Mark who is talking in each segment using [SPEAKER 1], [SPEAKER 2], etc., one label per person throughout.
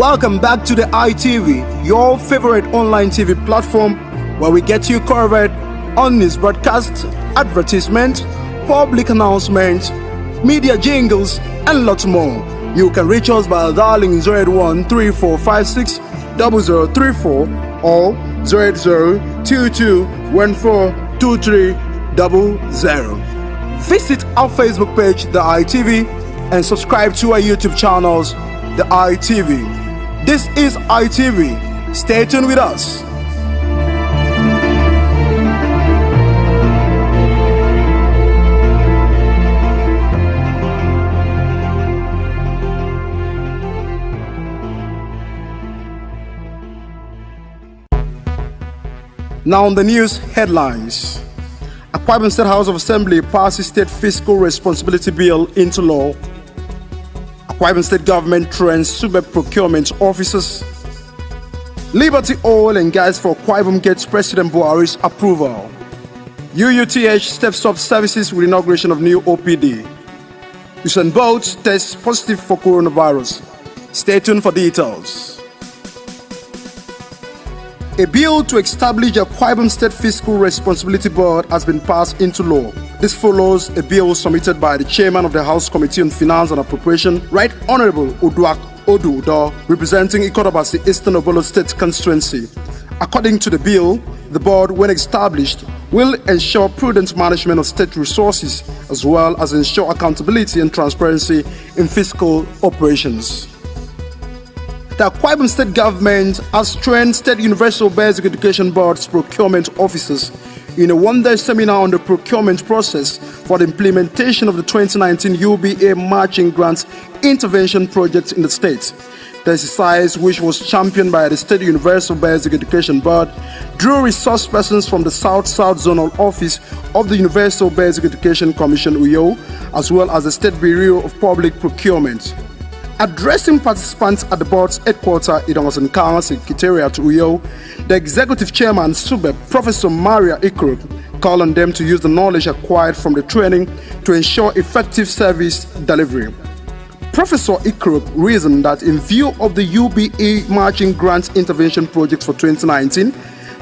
[SPEAKER 1] Welcome back to the ITV, your favorite online TV platform where we get you covered on news broadcasts, advertisements, public announcements, media jingles, and lots more. You can reach us by dialing 0813456 0034 or 08022142300. Visit our Facebook page, The ITV, and subscribe to our YouTube channels, The ITV. This is ITV. Stay tuned with us. Now on the news headlines. Akwa Ibom State House of Assembly passes State Fiscal Responsibility Bill into law. Akwa Ibom State Government trains SUBEP procurement officers. Liberty Oil and Gas for Akwa Ibom gets President Buhari's approval. UUTH steps up services with inauguration of new OPD. Usain Bolt tests positive for coronavirus. Stay tuned for details. A bill to establish the Akwa Ibom State Fiscal Responsibility Board has been passed into law. This follows a bill submitted by the chairman of the House Committee on Finance and Appropriation, Right Honorable Uduak Odudo, representing Ikorobasi Eastern Obolo State Constituency. According to the bill, the board, when established, will ensure prudent management of state resources as well as ensure accountability and transparency in fiscal operations. The Akwa Ibom State Government has trained State Universal Basic Education Board's procurement officers in a one-day seminar on the procurement process for the implementation of the 2019 UBA Matching Grants Intervention Project in the state. The exercise, which was championed by the State Universal Basic Education Board, drew resource persons from the South-South Zonal Office of the Universal Basic Education Commission, UYO, as well as the State Bureau of Public Procurement. Addressing participants at the board's headquarters in Owasankawa Secretariat to UYO, the executive chairman SUBEP, Professor Maria Ikrop, called on them to use the knowledge acquired from the training to ensure effective service delivery. Professor Ikrop reasoned that in view of the UBA Matching Grants Intervention Project for 2019,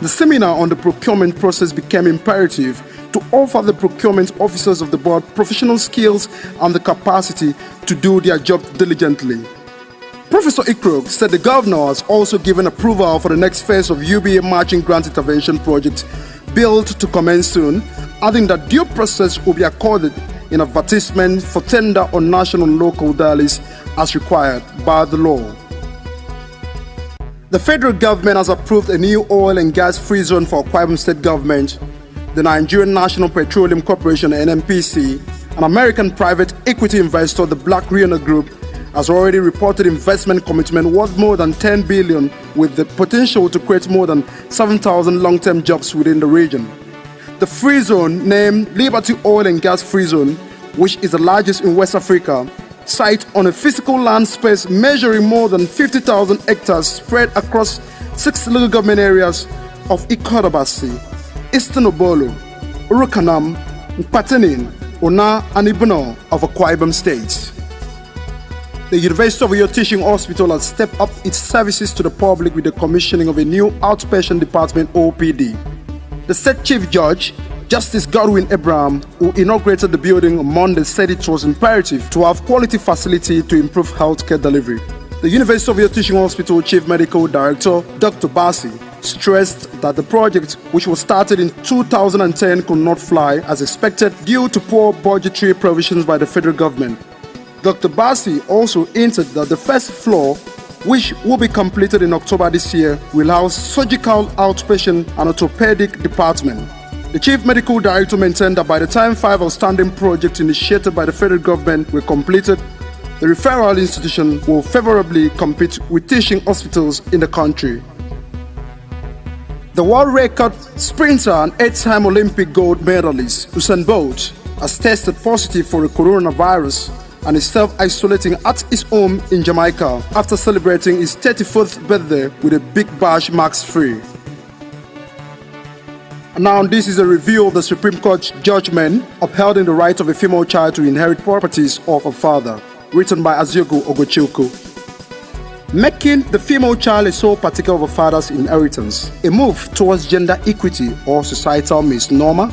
[SPEAKER 1] the seminar on the procurement process became imperative to offer the procurement officers of the board professional skills and the capacity to do their job diligently. Professor Ikrog said the governor has also given approval for the next phase of UBA Matching Grant Intervention Project, built to commence soon, adding that due process will be accorded in advertisement for tender on national and local dailies as required by the law. The federal government has approved a new oil and gas free zone for Akwa Ibom State Government. The Nigerian National Petroleum Corporation (NNPC), an American private equity investor, the Black Rhino Group, has already reported investment commitment worth more than $10 billion, with the potential to create more than 7,000 long-term jobs within the region. The free zone, named Liberty Oil and Gas Free Zone, which is the largest in West Africa, site on a physical land space measuring more than 50,000 hectares spread across 6 local government areas of Ikorobasi, Eastern Obolo, Urukanam, Mpatenin, Ona, and Ibono of Akwa Ibom State. The University of Uyo Teaching Hospital has stepped up its services to the public with the commissioning of a new outpatient department (OPD). The State Chief Judge, Justice Godwin Abraham, who inaugurated the building on Monday, said it was imperative to have quality facility to improve healthcare delivery. The University of Uyo Teaching Hospital Chief Medical Director, Dr. Basi, stressed that the project, which was started in 2010, could not fly as expected due to poor budgetary provisions by the federal government. Dr. Basi also hinted that the first floor, which will be completed in October this year, will house surgical outpatient and orthopedic department. The Chief Medical Director maintained that by the time 5 outstanding projects initiated by the federal government were completed, the referral institution will favorably compete with teaching hospitals in the country. The world record sprinter and 8-time Olympic gold medalist Usain Bolt has tested positive for the coronavirus and is self-isolating at his home in Jamaica after celebrating his 34th birthday with a big bash mask-free. Now this is a review of the Supreme Court judgment upheld the right of a female child to inherit properties of her father, written by Aziogo Ogochilko. making the female child a sole partaker of a father's inheritance, a move towards gender equity or societal misnomer.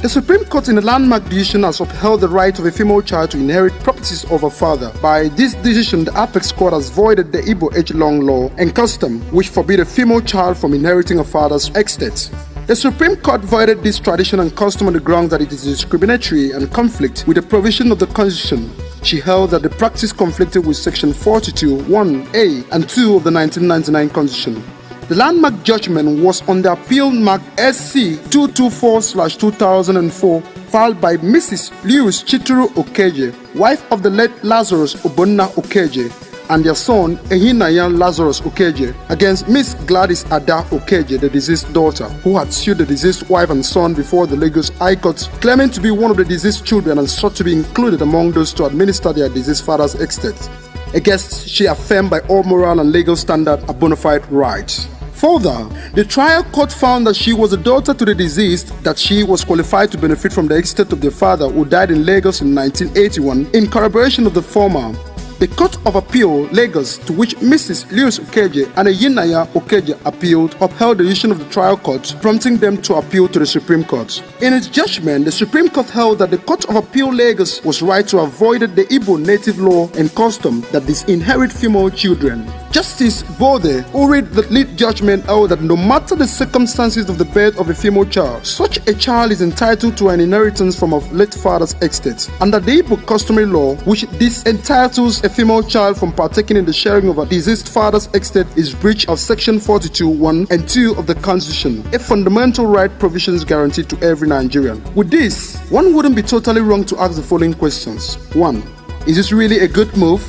[SPEAKER 1] The Supreme Court in the landmark decision has upheld the right of a female child to inherit properties of her father. By this decision, the Apex Court has voided the Igbo age-long law and custom which forbid a female child from inheriting a father's estate. The Supreme Court voided this tradition and custom on the grounds that it is discriminatory and conflict with the provision of the Constitution. She held that the practice conflicted with Section 42, 1A and 2 of the 1999 Constitution. The landmark judgment was on the appeal marked SC 224/2004 filed by Mrs. Lewis Chituru Okeje, wife of the late Lazarus Obonna Okeje, and their son Ehinayan Lazarus Okeje, against Miss Gladys Ada Okeje, the deceased daughter, who had sued the deceased wife and son before the Lagos High Court, claiming to be one of the deceased children and sought to be included among those to administer their deceased father's estate. Against she affirmed by all moral and legal standard a bona fide right. Further, the trial court found that she was a daughter to the deceased, that she was qualified to benefit from the estate of the father who died in Lagos in 1981 in corroboration of the former. The Court of Appeal, Lagos, to which Mrs. Lewis Okeje and Eyinaya Okeje appealed, upheld the decision of the trial court, prompting them to appeal to the Supreme Court. In its judgment, the Supreme Court held that the Court of Appeal, Lagos, was right to avoid the Igbo native law and custom that disinherit female children. Justice Bode, who read the lead judgment, held that no matter the circumstances of the birth of a female child, such a child is entitled to an inheritance from a late father's estate, and that the Igbo customary law, which disentitles a female child from partaking in the sharing of a deceased father's estate, is breach of Section 42, 1 and 2 of the Constitution, a fundamental right provisions guaranteed to every Nigerian. With this, one wouldn't be totally wrong to ask the following questions. 1. Is this really a good move?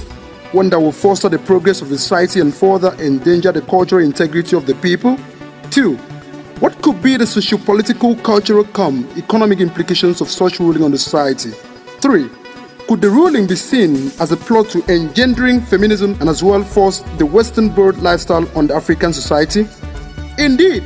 [SPEAKER 1] One that will foster the progress of the society and further endanger the cultural integrity of the people? 2. What could be the socio-political, cultural, economic implications of such ruling on the society? 3. Could the ruling be seen as a plot to engendering feminism and as well force the Western bird lifestyle on the African society? Indeed,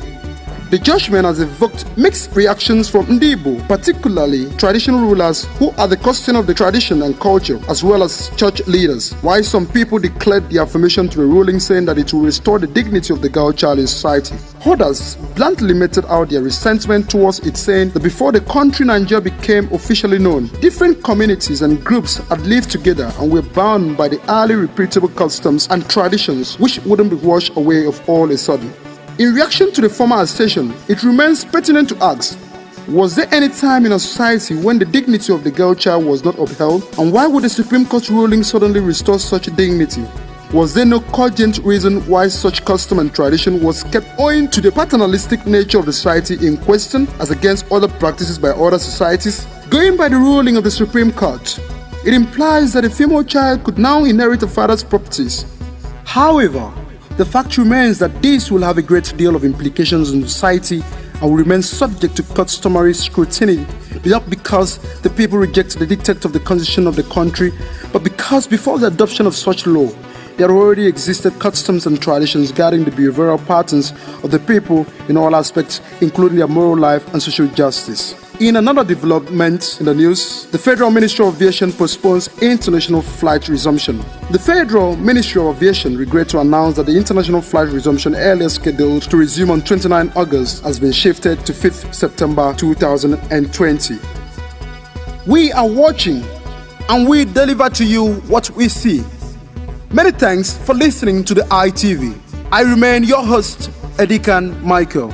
[SPEAKER 1] the judgment has evoked mixed reactions from Ndibo, particularly traditional rulers who are the custodian of the tradition and culture, as well as church leaders, while some people declared the affirmation to the ruling, saying that it will restore the dignity of the girl child in society. Others bluntly meted out their resentment towards it, saying that before the country Nigeria became officially known, different communities and groups had lived together and were bound by the highly reputable customs and traditions which wouldn't be washed away of all a sudden. In reaction to the former assertion, it remains pertinent to ask, was there any time in a society when the dignity of the girl child was not upheld? And why would the Supreme Court ruling suddenly restore such dignity? Was there no cogent reason why such custom and tradition was kept owing to the paternalistic nature of the society in question as against other practices by other societies? Going by the ruling of the Supreme Court, it implies that a female child could now inherit a father's properties. However, the fact remains that this will have a great deal of implications in society and will remain subject to customary scrutiny, not because the people reject the dictate of the constitution of the country, but because before the adoption of such law, there already existed customs and traditions guiding the behavioral patterns of the people in all aspects, including their moral life and social justice. In another development in the news, the Federal Ministry of Aviation postpones international flight resumption. The Federal Ministry of Aviation regrets to announce that the international flight resumption earlier scheduled to resume on 29 August has been shifted to 5th September 2020. We are watching and we deliver to you what we see. Many thanks for listening to the ITV. I remain your host, Edikan Michael.